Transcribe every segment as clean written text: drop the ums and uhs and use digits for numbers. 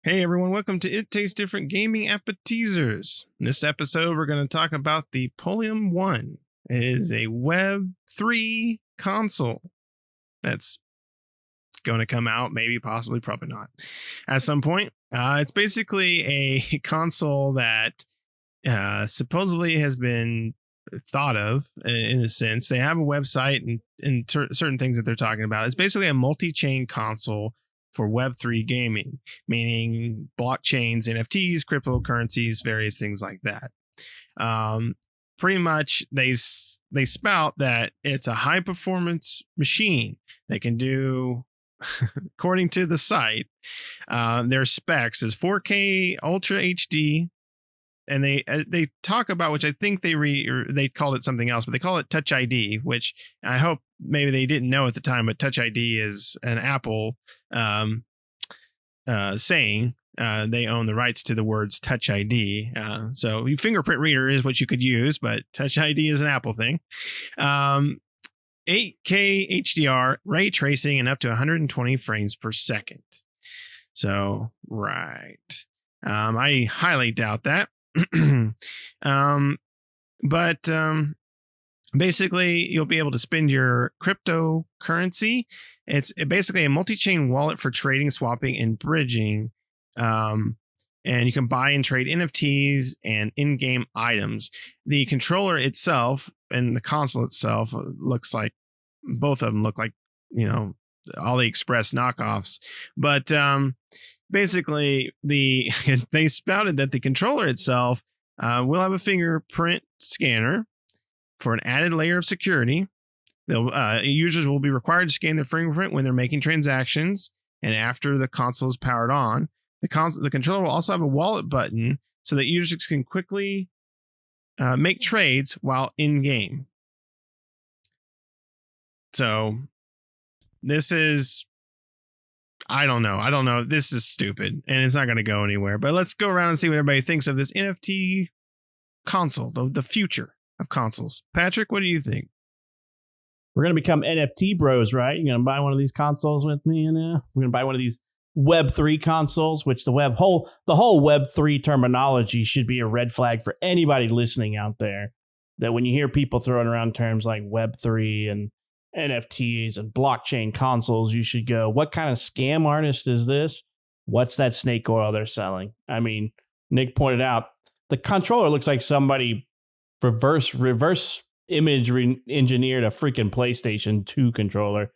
Hey everyone, welcome to It Tastes Different Gaming Appetizers. In this episode, we're going to talk about the Polium One. It is a Web3 console that's going to come out, maybe, possibly, probably not, at some point. It's basically a console that supposedly has been thought of in a sense. They have a website and certain things that they're talking about. It's basically a multi-chain console for Web3 gaming, meaning blockchains, NFTs, cryptocurrencies, various things like that. Pretty much they spout that it's a high performance machine. They can do, according to the site, their specs is 4K Ultra HD. And they talk about, which I think they called it something else, but they call it Touch ID, which I hope maybe they didn't know at the time, but Touch ID is an Apple saying. They own the rights to the words Touch ID. So fingerprint reader is what you could use, but Touch ID is an Apple thing. 8K HDR, ray tracing, and up to 120 frames per second. So, right. I highly doubt that. But basically you'll be able to spend your cryptocurrency. It's basically a multi-chain wallet for trading, swapping, and bridging. And you can buy and trade NFTs and in-game items. The controller itself and the console itself looks like, both of them look like, AliExpress knockoffs. But basically, they spouted that the controller itself will have a fingerprint scanner for an added layer of security. Users will be required to scan their fingerprint when they're making transactions and after the console is powered on. The controller will also have a wallet button so that users can quickly make trades while in game. So this is, I don't know. This is stupid and it's not going to go anywhere. But let's go around and see what everybody thinks of this NFT console, the future of consoles. Patrick, what do you think? We're going to become NFT bros, right? You're going to buy one of these consoles with me, and we're going to buy one of these Web3 consoles, which the whole Web3 terminology should be a red flag for anybody listening out there. That when you hear people throwing around terms like Web3 and NFTs and blockchain consoles, you should go, what kind of scam artist is this? What's that snake oil they're selling? I mean, Nick pointed out the controller looks like somebody reverse image engineered a freaking PlayStation 2 controller.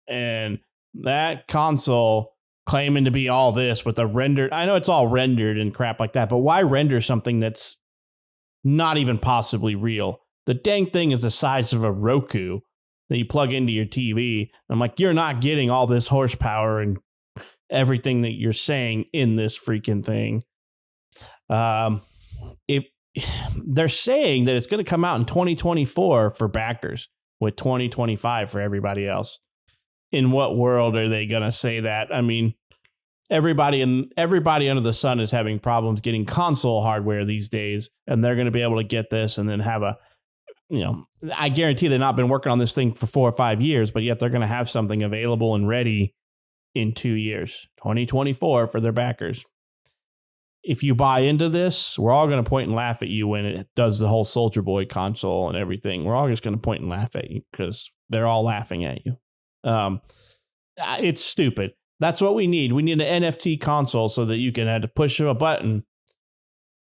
And that console claiming to be all this with the rendered, I know it's all rendered and crap like that, but why render something that's not even possibly real? The dang thing is the size of a Roku that you plug into your TV. I'm like, you're not getting all this horsepower and everything that you're saying in this freaking thing. If they're saying that it's going to come out in 2024 for backers with 2025 for everybody else. In what world are they going to say that? I mean, everybody under the sun is having problems getting console hardware these days, and they're going to be able to get this and then have a, I guarantee they've not been working on this thing for 4 or 5 years, but yet they're going to have something available and ready in 2 years, 2024 for their backers. If you buy into this, we're all going to point and laugh at you when it does the whole Soldier Boy console and everything. We're all just going to point and laugh at you because they're all laughing at you. It's stupid. That's what we need. We need an NFT console so that you can have to push a button,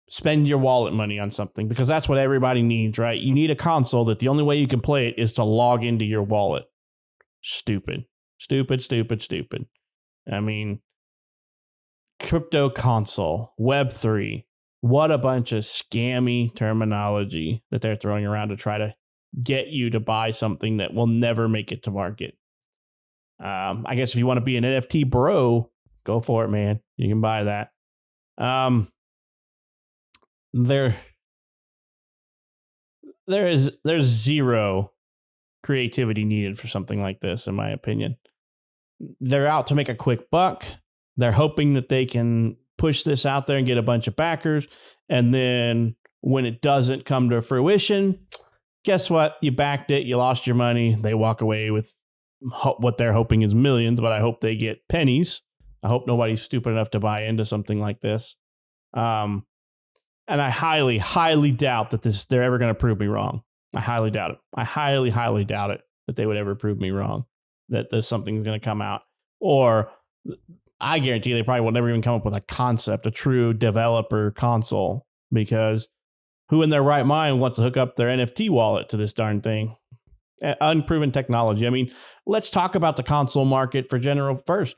spend your wallet money on something, because that's what everybody needs, right? You need a console that the only way you can play it is to log into your wallet. Stupid. I mean, crypto console, Web3. What a bunch of scammy terminology that they're throwing around to try to get you to buy something that will never make it to market. I guess if you want to be an NFT bro, go for it, man. You can buy that. There's zero creativity needed for something like this, in my opinion. They're out to make a quick buck. They're hoping that they can push this out there and get a bunch of backers. And then when it doesn't come to fruition, guess what? You backed it. You lost your money. They walk away with what they're hoping is millions, but I hope they get pennies. I hope nobody's stupid enough to buy into something like this. And I highly, highly doubt that they're ever going to prove me wrong. I highly doubt it. I highly, highly doubt it that they would ever prove me wrong, that there's something's going to come out. Or I guarantee they probably will never even come up with a concept, a true developer console, because who in their right mind wants to hook up their NFT wallet to this darn thing? Unproven technology. I mean, let's talk about the console market for general first.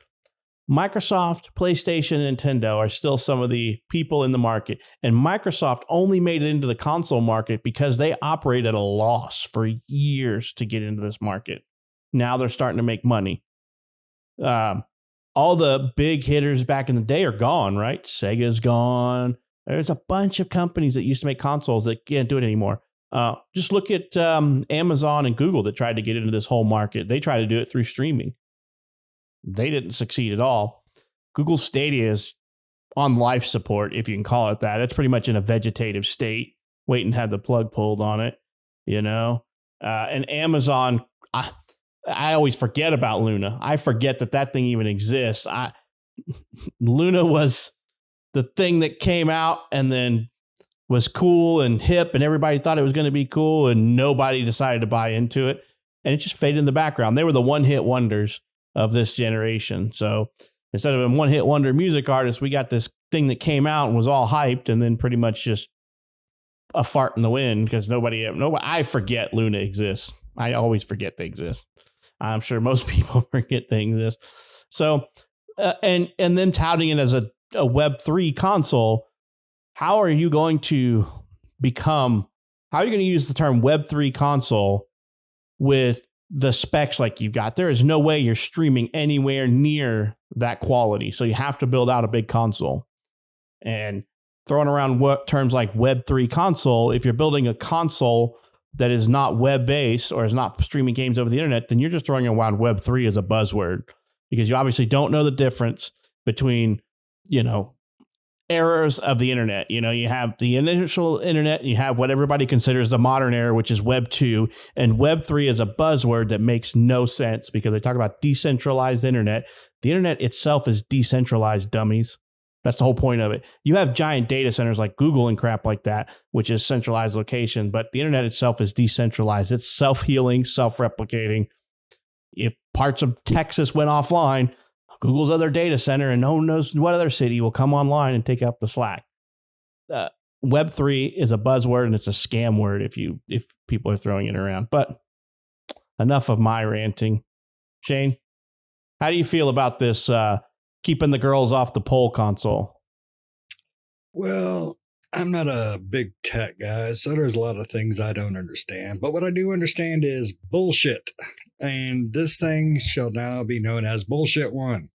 Microsoft, PlayStation, and Nintendo are still some of the people in the market. And Microsoft only made it into the console market because they operated at a loss for years to get into this market. Now they're starting to make money. All the big hitters back in the day are gone, right? Sega's gone. There's a bunch of companies that used to make consoles that can't do it anymore. Just look at Amazon and Google that tried to get into this whole market. They tried to do it through streaming. They didn't succeed at all. Google Stadia is on life support, if you can call it that. It's pretty much in a vegetative state, waiting to have the plug pulled on it, you know? And Amazon, I always forget about Luna. I forget that thing even exists. Luna was the thing that came out and then was cool and hip, and everybody thought it was going to be cool, and nobody decided to buy into it. And it just faded in the background. They were the one-hit wonders of this generation. So instead of a one-hit wonder music artist, we got this thing that came out and was all hyped and then pretty much just a fart in the wind because nobody, I forget Luna exists. I always forget they exist. I'm sure most people forget they exist. So, and then touting it as a Web3 console, how are you going to use the term Web3 console with the specs like you've got? There is no way you're streaming anywhere near that quality. So you have to build out a big console. And throwing around terms like Web3 console, if you're building a console that is not web-based or is not streaming games over the internet, then you're just throwing around Web3 as a buzzword because you obviously don't know the difference between, eras of the internet. You have the initial internet and you have what everybody considers the modern era, which is Web 2, and Web 3 is a buzzword that makes no sense because they talk about decentralized internet. The internet itself is decentralized, dummies. That's the whole point of it. You have giant data centers like Google and crap like that, which is centralized location, but the internet itself is decentralized. It's self-healing, self-replicating. If parts of Texas went offline, Google's other data center and no one knows what other city will come online and take up the slack. Web3 is a buzzword and it's a scam word if people are throwing it around. But enough of my ranting. Shane, how do you feel about this keeping the girls off the pole console? Well, I'm not a big tech guy, so there's a lot of things I don't understand. But what I do understand is bullshit. And this thing shall now be known as Bullshit One.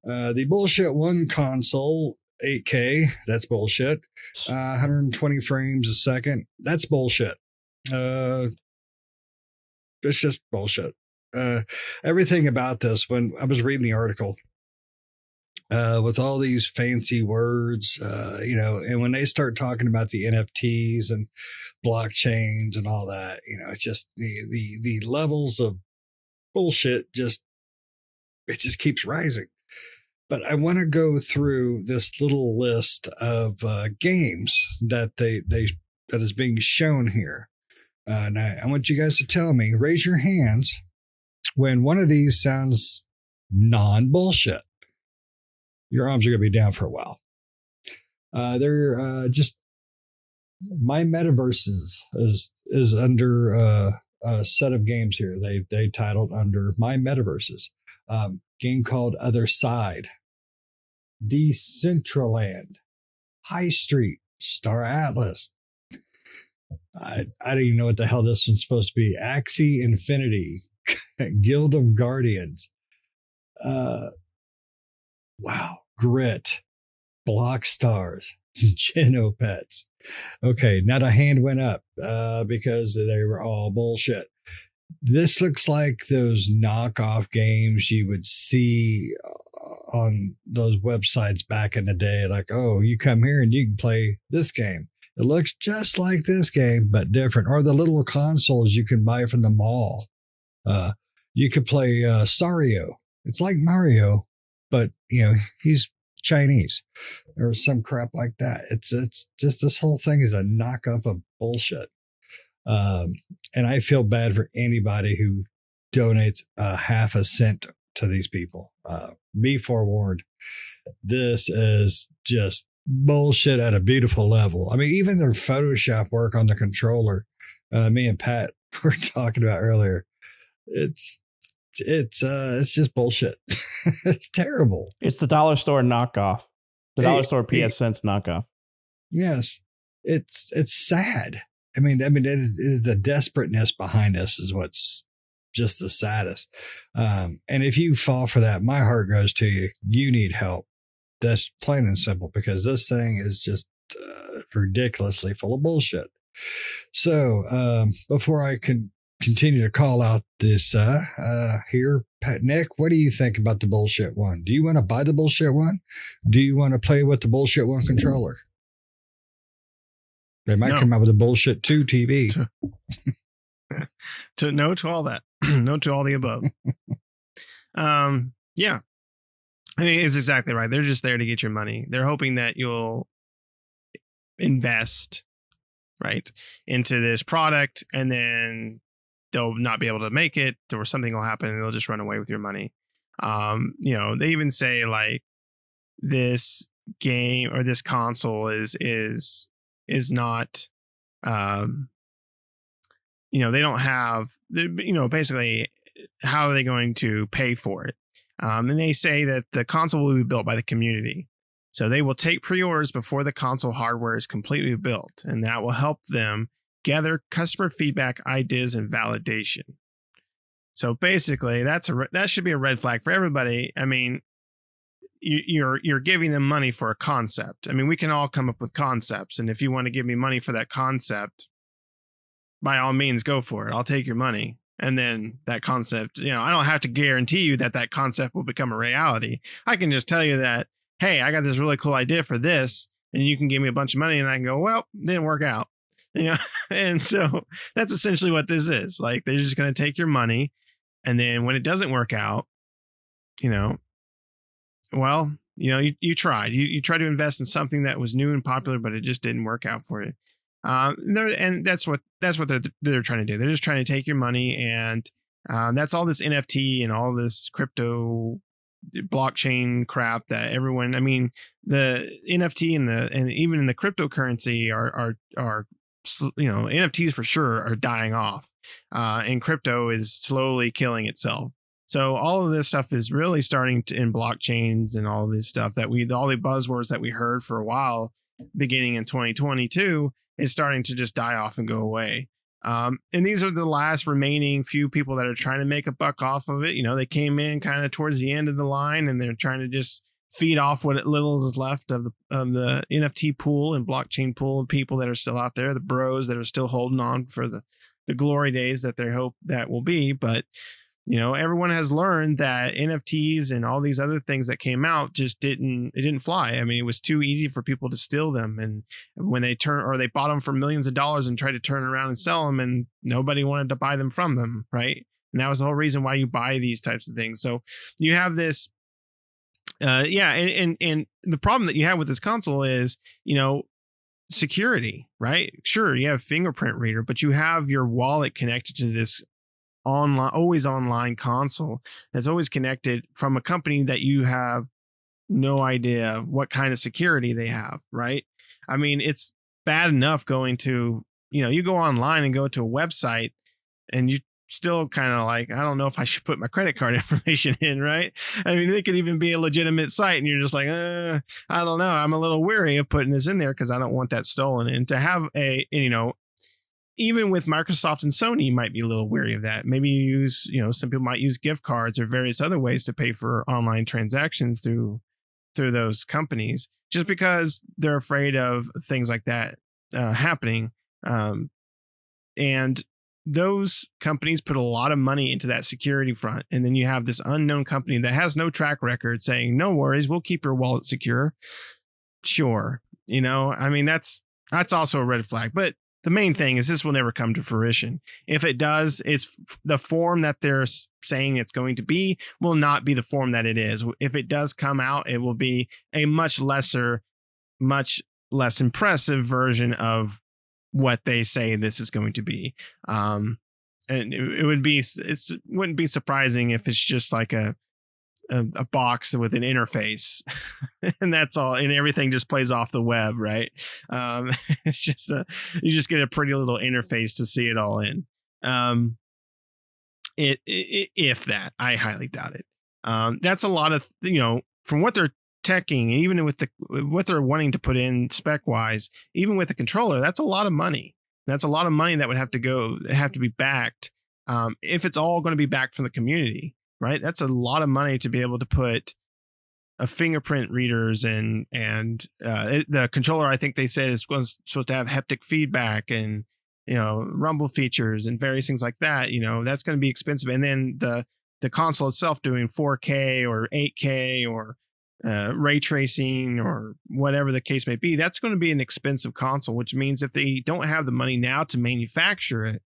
The Bullshit One console, 8K, that's bullshit. 120 frames a second, that's bullshit. It's just bullshit. Everything about this, when I was reading the article, with all these fancy words, and when they start talking about the NFTs and blockchains and all that, it's just the levels of bullshit it just keeps rising. But I want to go through this little list of games that that is being shown here. And I want you guys to tell me, raise your hands when one of these sounds non-bullshit. Your arms are going to be down for a while. They're just My Metaverses is under a set of games here. They titled under My Metaverses. Game called Other Side, Decentraland, High Street, Star Atlas. I don't even know what the hell this one's supposed to be. Axie Infinity, Guild of Guardians. Wow. Grit, Block Stars, Genopets. Okay, now the hand went up because they were all bullshit. This looks like those knockoff games you would see on those websites back in the day. Like, oh, you come here and you can play this game. It looks just like this game, but different. Or the little consoles you can buy from the mall. You could play Sario. It's like Mario, but he's Chinese or some crap like that. It's just, this whole thing is a knockoff of bullshit. And I feel bad for anybody who donates a half a cent to these people. Be forewarned. This is just bullshit at a beautiful level. I mean, even their Photoshop work on the controller, me and Pat were talking about earlier. It's just bullshit. It's terrible. It's the dollar store knockoff. The dollar store PS cents knockoff. Yes. It's sad. I mean, it is the desperateness behind this is what's just the saddest. And if you fall for that, my heart goes to you. You need help. That's plain and simple, because this thing is just ridiculously full of bullshit. So before I can continue to call out this here, Pat, Nick, what do you think about the bullshit one? Do you want to buy the bullshit one? Do you want to play with the bullshit one controller? They might come out with a bullshit 2 TV. No to all that. No to all the above. Yeah. I mean, it's exactly right. They're just there to get your money. They're hoping that you'll invest, right, into this product, and then they'll not be able to make it, or something will happen and they'll just run away with your money. They even say like this game or this console is not, they don't have, basically how are they going to pay for it? And they say that the console will be built by the community. So they will take pre-orders before the console hardware is completely built, and that will help them gather customer feedback, ideas, and validation. So basically, that should be a red flag for everybody. I mean, you're giving them money for a concept. I mean, we can all come up with concepts, and if you want to give me money for that concept, by all means, go for it. I'll take your money. And then that concept, I don't have to guarantee you that concept will become a reality. I can just tell you that, hey, I got this really cool idea for this, and you can give me a bunch of money, and I can go, well, didn't work out. And so that's essentially what this is. Like, they're just going to take your money, and then when it doesn't work out, you tried. You tried to invest in something that was new and popular, but it just didn't work out for you. And that's what they're trying to do. They're just trying to take your money, and that's all this NFT and all this crypto blockchain crap that everyone. I mean, the NFT and even in the cryptocurrency are NFTs for sure are dying off, and crypto is slowly killing itself. So all of this stuff is really starting to, in blockchains and all this stuff that all the buzzwords that we heard for a while beginning in 2022 is starting to just die off and go away. And these are the last remaining few people that are trying to make a buck off of it. They came in kind of towards the end of the line, and they're trying to just feed off what little is left of the NFT pool and blockchain pool of people that are still out there, the bros that are still holding on for the glory days that they hope that will be. But everyone has learned that NFTs and all these other things that came out just didn't fly. I mean, it was too easy for people to steal them. And when they bought them for millions of dollars and tried to turn around and sell them, and nobody wanted to buy them from them. Right. And that was the whole reason why you buy these types of things. So you have this, and the problem that you have with this console is, security, right? Sure. You have fingerprint reader, but you have your wallet connected to this always online console that's always connected from a company that you have no idea what kind of security they have, right? I mean, it's bad enough going to, you go online and go to a website and you still kind of like, I don't know if I should put my credit card information in, right? I mean, it could even be a legitimate site and you're just like, I don't know. I'm a little weary of putting this in there because I don't want that stolen. And to have even with Microsoft and Sony, you might be a little wary of that. Maybe you use, some people might use gift cards or various other ways to pay for online transactions through those companies, just because they're afraid of things like that happening. And those companies put a lot of money into that security front. And then you have this unknown company that has no track record saying, no worries, we'll keep your wallet secure. Sure. I mean, that's also a red flag. But the main thing is this will never come to fruition. If it does, it's the form that they're saying it's going to be will not be the form that it is. If it does come out, it will be a much less impressive version of what they say this is going to be. And it wouldn't be surprising if it's just like a box with an interface and that's all, and everything just plays off the web, right? It's just you just get a pretty little interface to see it all in. If that, I highly doubt it. That's a lot of, from what they're teching, even with what they're wanting to put in spec wise, even with the controller, that's a lot of money. That's a lot of money that would have to be backed. If it's all going to be backed from the community, right? That's a lot of money to be able to put a fingerprint readers and the controller. I think they said was supposed to have haptic feedback and, rumble features and various things like that. That's going to be expensive. And then the console itself doing 4K or 8K or ray tracing or whatever the case may be, that's going to be an expensive console, which means if they don't have the money now to manufacture it,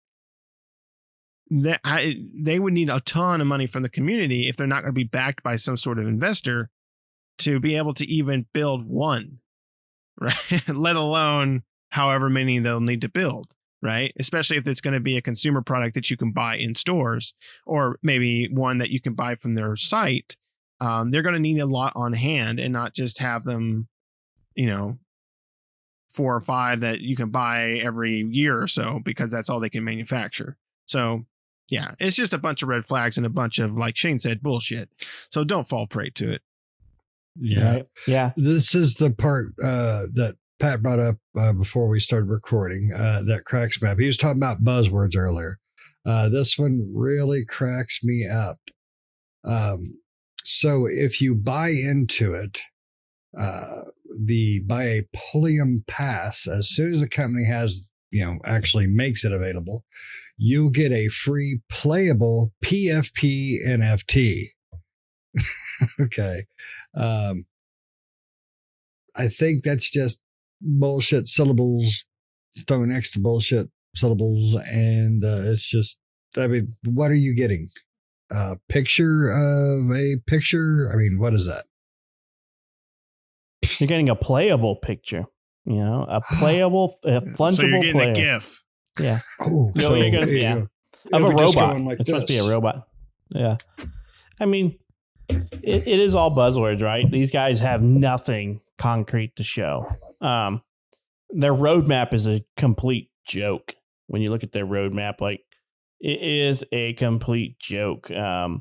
they would need a ton of money from the community if they're not going to be backed by some sort of investor to be able to even build one, right? Let alone however many they'll need to build, right? Especially if it's going to be a consumer product that you can buy in stores or maybe one that you can buy from their site. They're going to need a lot on hand and not just have them, 4 or 5 that you can buy every year or so because that's all they can manufacture. So yeah, it's just a bunch of red flags and a bunch of, like Shane said, bullshit. So don't fall prey to it. Yeah. Right? Yeah. This is the part that Pat brought up before we started recording that cracks me up. He was talking about buzzwords earlier. This one really cracks me up. So if you buy into it, buy a Polium pass, as soon as the company has, actually makes it available, you'll get a free playable PFP NFT. Okay. I think that's just bullshit syllables thrown next to bullshit syllables. And it's just, what are you getting? A picture of a picture? I mean, what is that? You're getting a playable picture, a playable, fungible so you're getting player. a GIF. Yeah. Oh, so you're gonna, of a robot. Like it's supposed to be a robot. Yeah. I mean, it is all buzzwords, right? These guys have nothing concrete to show. Their roadmap is a complete joke. When you look at their roadmap, like, it is a complete joke. They're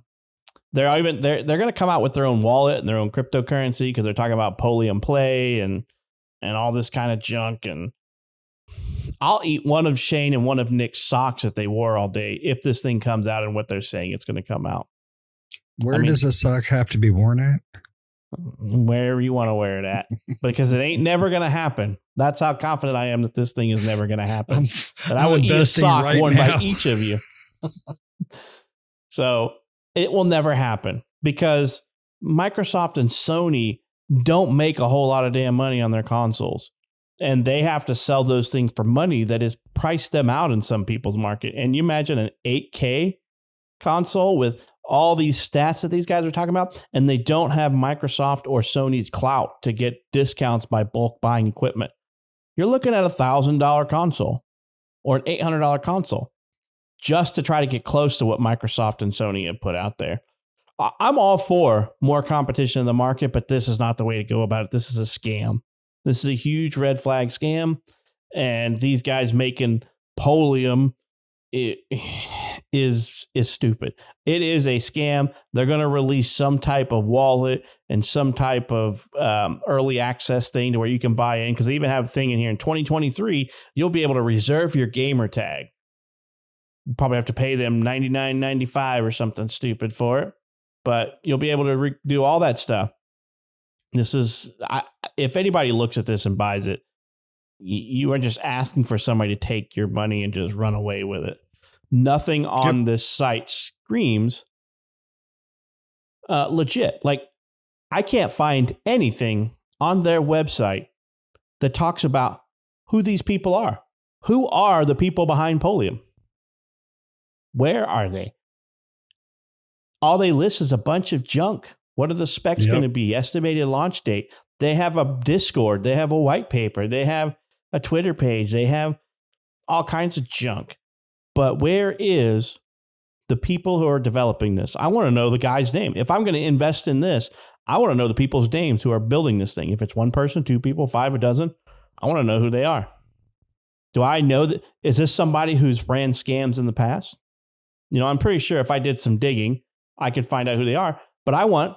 going to come out with their own wallet and their own cryptocurrency because they're talking about Polium Play and all this kind of junk. And I'll eat one of Shane and one of Nick's socks that they wore all day if this thing comes out and what they're saying it's going to come out. Where does a sock have to be worn at? Wherever you want to wear it at, because it ain't never going to happen. That's how confident I am that this thing is never going to happen. That I will eat a sock worn by each of you. So it will never happen because Microsoft and Sony don't make a whole lot of damn money on their consoles. And they have to sell those things for money that is priced them out in some people's market. And you imagine an 8K console with all these stats that these guys are talking about, and they don't have Microsoft or Sony's clout to get discounts by bulk buying equipment. You're looking at $1,000 console or an $800 console just to try to get close to what Microsoft and Sony have put out there. I'm all for more competition in the market, but this is not the way to go about it. This is a scam. This is a huge red flag scam. And these guys making Polium is stupid. It is a scam. They're going to release some type of wallet and some type of early access thing to where you can buy in, because they even have a thing in here in 2023. You'll be able to reserve your gamer tag. You probably have to pay them $99.95 or something stupid for it, but you'll be able to do all that stuff. This is, if anybody looks at this and buys it, you are just asking for somebody to take your money and just run away with it. Nothing on this site screams legit. Like, I can't find anything on their website that talks about who these people are. Who are the people behind Polium? Where are they? All they list is a bunch of junk. What are the specs going to be? Estimated launch date. They have a Discord. They have a white paper. They have a Twitter page. They have all kinds of junk. But where is the people who are developing this? I want to know the guy's name. If I'm going to invest in this, I want to know the people's names who are building this thing. If it's one person, two people, 5, a dozen, I want to know who they are. Do I know that? Is this somebody who's ran scams in the past? I'm pretty sure if I did some digging, I could find out who they are. But I want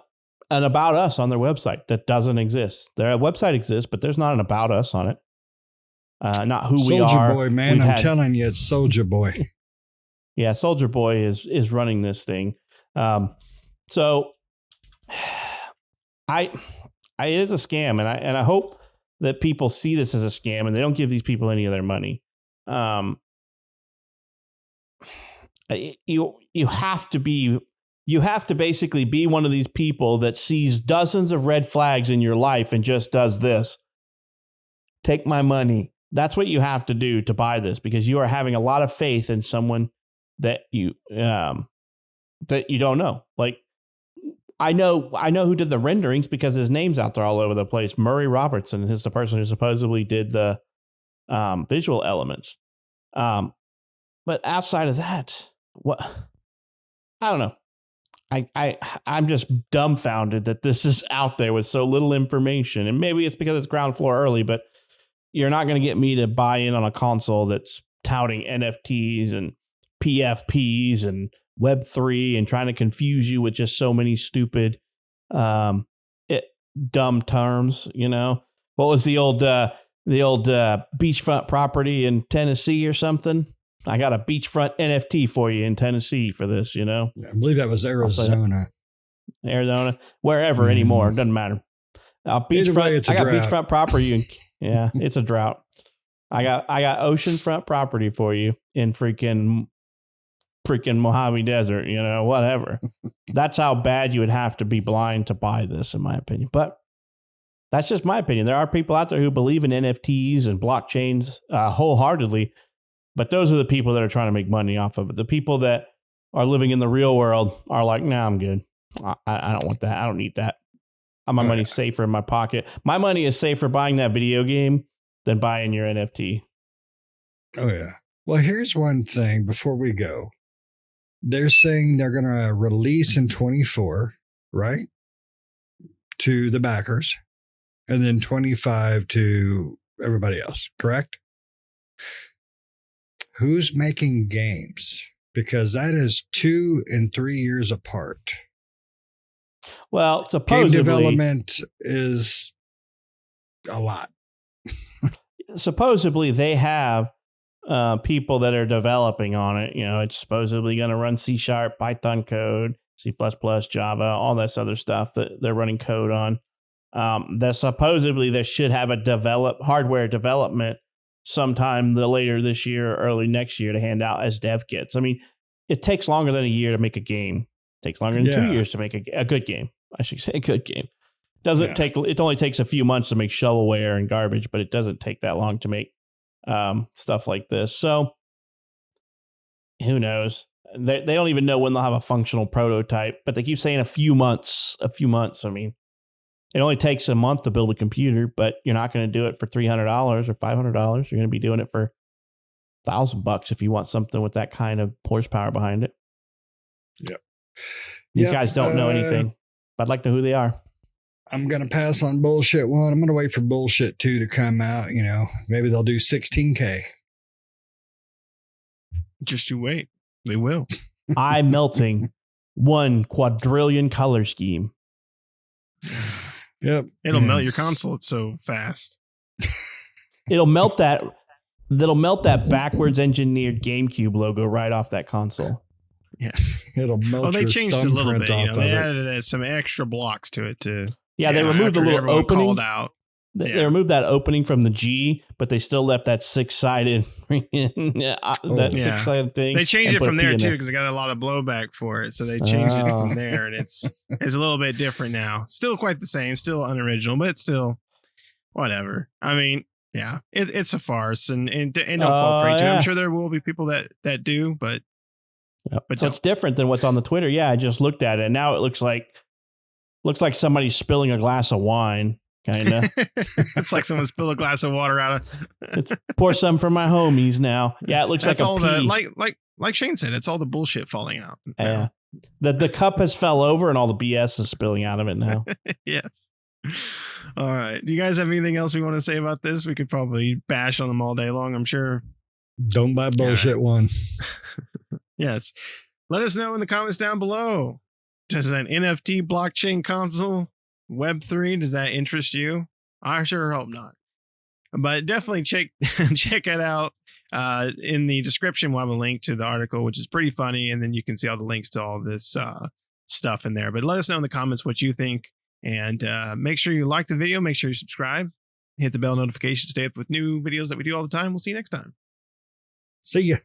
an About Us on their website that doesn't exist. Their website exists, but there's not an About Us on it. Not who we are. Soldier Boy, man, I'm telling you, it's Soldier Boy. Yeah, Soldier Boy is running this thing. So it is a scam, and I hope that people see this as a scam and they don't give these people any of their money. You have to basically be one of these people that sees dozens of red flags in your life and just does this. Take my money. That's what you have to do to buy this, because you are having a lot of faith in someone that you don't know. Like, I know who did the renderings because his name's out there all over the place. Murray Robertson is the person who supposedly did the visual elements. But outside of that, what? I don't know. I'm just dumbfounded that this is out there with so little information. And maybe it's because it's ground floor early, but you're not going to get me to buy in on a console that's touting NFTs and PFPs and Web3 and trying to confuse you with just so many stupid, dumb terms. What was the old beachfront property in Tennessee or something? I got a beachfront NFT for you in Tennessee for this, I believe that was Arizona. Wherever anymore. It doesn't matter. I got beachfront property. Yeah, it's a drought. I got oceanfront property for you in freaking Mojave Desert, whatever. That's how bad you would have to be blind to buy this, in my opinion. But that's just my opinion. There are people out there who believe in NFTs and blockchains wholeheartedly. But those are the people that are trying to make money off of it. The people that are living in the real world are like, nah, I'm good. I don't want that. I don't need that. My money's safer in my pocket. My money is safer buying that video game than buying your NFT. Oh, yeah. Well, here's one thing before we go. They're saying they're going to release in 24, right? To the backers. And then 25 to everybody else, correct? Who's making games? Because that is 2 and 3 years apart. Well, supposedly, game development is a lot. Supposedly, they have people that are developing on it. It's supposedly going to run C#, Python code, C++, Java, all this other stuff that they're running code on. That supposedly they should have a hardware development sometime later this year or early next year to hand out as dev kits. I mean, it takes longer than a year to make a game. It takes longer than 2 years to make a good game. I should say a good game. It only takes a few months to make shovelware and garbage, but it doesn't take that long to make stuff like this. So who knows? They don't even know when they'll have a functional prototype, but they keep saying a few months. I mean, it only takes a month to build a computer, but you're not going to do it for $300 or $500. You're going to be doing it for $1,000 if you want something with that kind of horsepower behind it. Yep. These guys don't know anything, but I'd like to know who they are. I'm going to pass on bullshit 1. I'm going to wait for bullshit 2 to come out. Maybe they'll do 16K. Just you wait. They will. Eye melting 1 quadrillion color scheme. Yep. It'll melt your console. It's so fast. It'll melt that backwards engineered GameCube logo right off that console. Yes. It'll melt. Oh, they changed it a little bit. They it. added some extra blocks to it to. Yeah, they removed the little opening. Called out. They removed that opening from the G, but they still left that six-sided six-sided thing. They changed it from there too because they got a lot of blowback for it. So they changed it from there, and it's a little bit different now. Still quite the same, still unoriginal, but it's still whatever. I mean, Yeah, it's a farce, and don't fall prey to it. I'm sure there will be people that do, but Yep. But so don't. it's different than what's on the Twitter. Yeah, I just looked at it, and now it looks like somebody's spilling a glass of wine, kind of. It's like someone spilled a glass of water out of. It's pour some for my homies now. Yeah, it looks That's like all a pea. like Shane said. It's all the bullshit falling out. Yeah, the cup has fell over, and all the BS is spilling out of it now. Yes. All right. Do you guys have anything else we want to say about this? We could probably bash on them all day long, I'm sure. Don't buy bullshit one. Yes. Let us know in the comments down below. Does an NFT blockchain console, Web3, does that interest you? I sure hope not. But definitely check it out. In the description, we'll have a link to the article, which is pretty funny. And then you can see all the links to all this stuff in there. But let us know in the comments what you think. And make sure you like the video. Make sure you subscribe. Hit the bell notification to stay up with new videos that we do all the time. We'll see you next time. See ya.